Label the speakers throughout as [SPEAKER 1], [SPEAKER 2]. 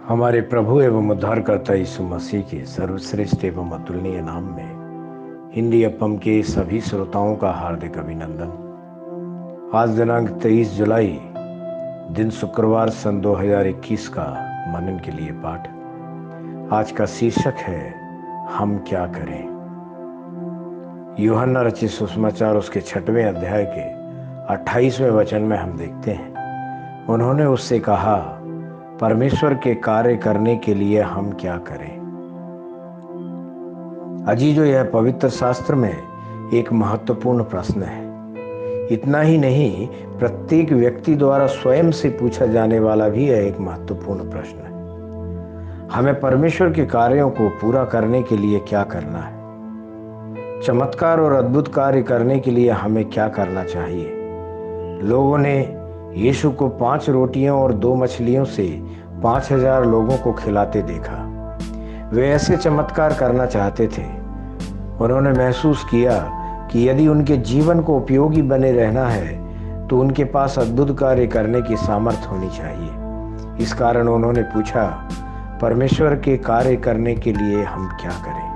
[SPEAKER 1] हमारे प्रभु एवं उद्धारकर्ता यीशु मसीह के सर्वश्रेष्ठ एवं अतुलनीय नाम में हिंदी अपम के सभी श्रोताओं का हार्दिक अभिनंदन। आज दिनांक 23 जुलाई दिन शुक्रवार सन 2021 का मनन के लिए पाठ। आज का शीर्षक है हम क्या करें। यूहन्ना रचित सुसमाचार उसके 6वें अध्याय के 28वें वचन में हम देखते हैं, उन्होंने उससे कहा, परमेश्वर के कार्य करने के लिए हम क्या करें। अजीजों, यह पवित्र शास्त्र में एक महत्वपूर्ण प्रश्न है। इतना ही नहीं, प्रत्येक व्यक्ति द्वारा स्वयं से पूछा जाने वाला भी यह एक महत्वपूर्ण प्रश्न है। हमें परमेश्वर के कार्यों को पूरा करने के लिए क्या करना है। चमत्कार और अद्भुत कार्य करने के लिए हमें क्या करना चाहिए। लोगों ने यीशु को 5 रोटियों और 2 मछलियों से 5000 लोगों को खिलाते देखा। वे ऐसे चमत्कार करना चाहते थे। उन्होंने महसूस किया कि यदि उनके जीवन को उपयोगी बने रहना है तो उनके पास अद्भुत कार्य करने की सामर्थ्य होनी चाहिए। इस कारण उन्होंने पूछा, परमेश्वर के कार्य करने के लिए हम क्या करें।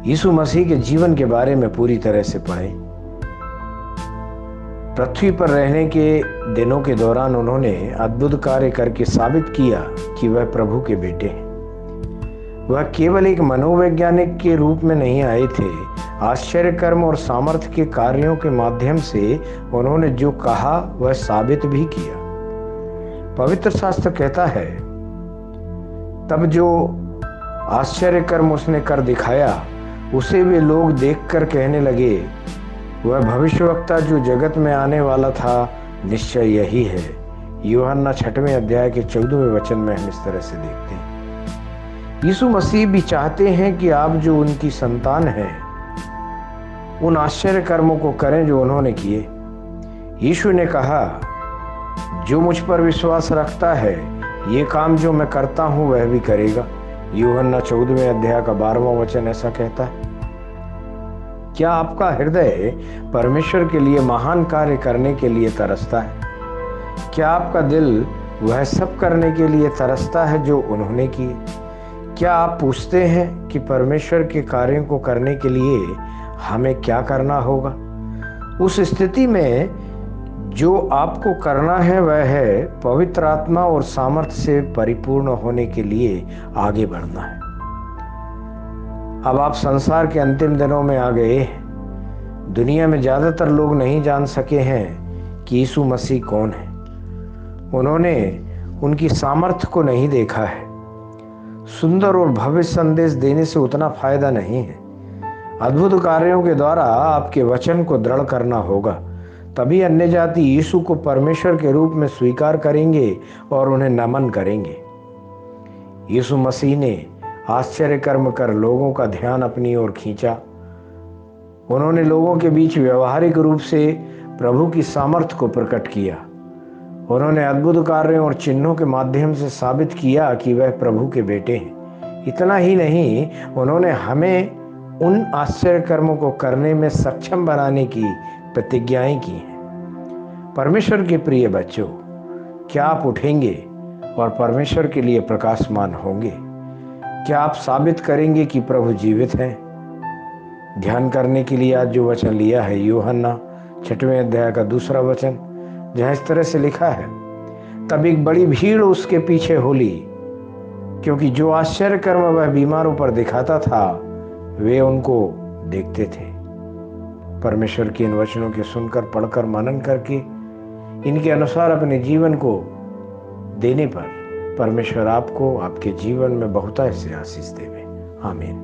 [SPEAKER 1] यीशु मसीह के जीवन के बारे में पूरी तरह से पढ़ें। पृथ्वी पर रहने के दिनों के दौरान उन्होंने अद्भुत कार्य करके साबित किया कि वह प्रभु के बेटे हैं। वह केवल एक मनोवैज्ञानिक के रूप में नहीं आए थे। आश्चर्य कर्म और सामर्थ्य के कार्यों के माध्यम से उन्होंने जो कहा वह साबित भी किया। पवित्र शास्त्र कहता है, तब जो आश्चर्य कर्म उसने कर दिखाया उसे वे लोग देखकर कहने लगे, वह भविष्यवक्ता जो जगत में आने वाला था निश्चय यही है। यूहन्ना 6वें अध्याय के 14वें वचन में हम इस तरह से देखते हैं। यीशु मसीह भी चाहते हैं कि आप जो उनकी संतान हैं उन आश्चर्य कर्मों को करें जो उन्होंने किए। यीशु ने कहा, जो मुझ पर विश्वास रखता है ये काम जो मैं करता हूं वह भी करेगा। यूहन्ना 14वें अध्याय का 12वां वचन ऐसा कहता है। क्या आपका हृदय परमेश्वर के लिए महान कार्य करने के लिए तरसता है? क्या आपका दिल वह सब करने के लिए तरसता है जो उन्होंने किए? क्या आप पूछते हैं कि परमेश्वर के कार्यों को करने के लिए हमें क्या करना होगा? उस स्थिति में जो आपको करना है वह है पवित्र आत्मा और सामर्थ्य से परिपूर्ण होने के लिए आगे बढ़ना है। अब आप संसार के अंतिम दिनों में आ गए हैं। दुनिया में ज्यादातर लोग नहीं जान सके हैं कि यीशु मसीह कौन है। उन्होंने उनकी सामर्थ्य को नहीं देखा है। सुंदर और भव्य संदेश देने से उतना फायदा नहीं है। अद्भुत कार्यों के द्वारा आपके वचन को दृढ़ करना होगा, तभी अन्य जाति यीशु को परमेश्वर के रूप में स्वीकार करेंगे और उन्हें नमन करेंगे। यीशु मसीह ने आश्चर्य कर्म कर लोगों का ध्यान अपनी ओर खींचा। उन्होंने लोगों के बीच व्यवहारिक रूप से प्रभु की सामर्थ्य को प्रकट किया। उन्होंने अद्भुत कार्यों और चिन्हों के माध्यम से साबित किया कि वह प्रभु के बेटे हैं। इतना ही नहीं, उन्होंने हमें उन आश्चर्य कर्मों को करने में सक्षम बनाने की प्रतिज्ञाएं की हैं। परमेश्वर के प्रिय बच्चों, क्या आप उठेंगे और परमेश्वर के लिए प्रकाशमान होंगे? क्या आप साबित करेंगे कि प्रभु जीवित हैं? ध्यान करने के लिए आज जो वचन लिया है यूहन्ना 6वें अध्याय का 2 वचन, जहाँ इस तरह से लिखा है, तब एक बड़ी भीड़ उसके पीछे होली, क्योंकि जो आश्चर्य कर्म वह बीमारों पर दिखाता था वे उनको देखते थे। परमेश्वर के इन वचनों के सुनकर, पढ़कर, मनन करके इनके अनुसार अपने जीवन को देने पर परमेश्वर आपको आपके जीवन में बहुतायत से आशीष देवे। आमीन।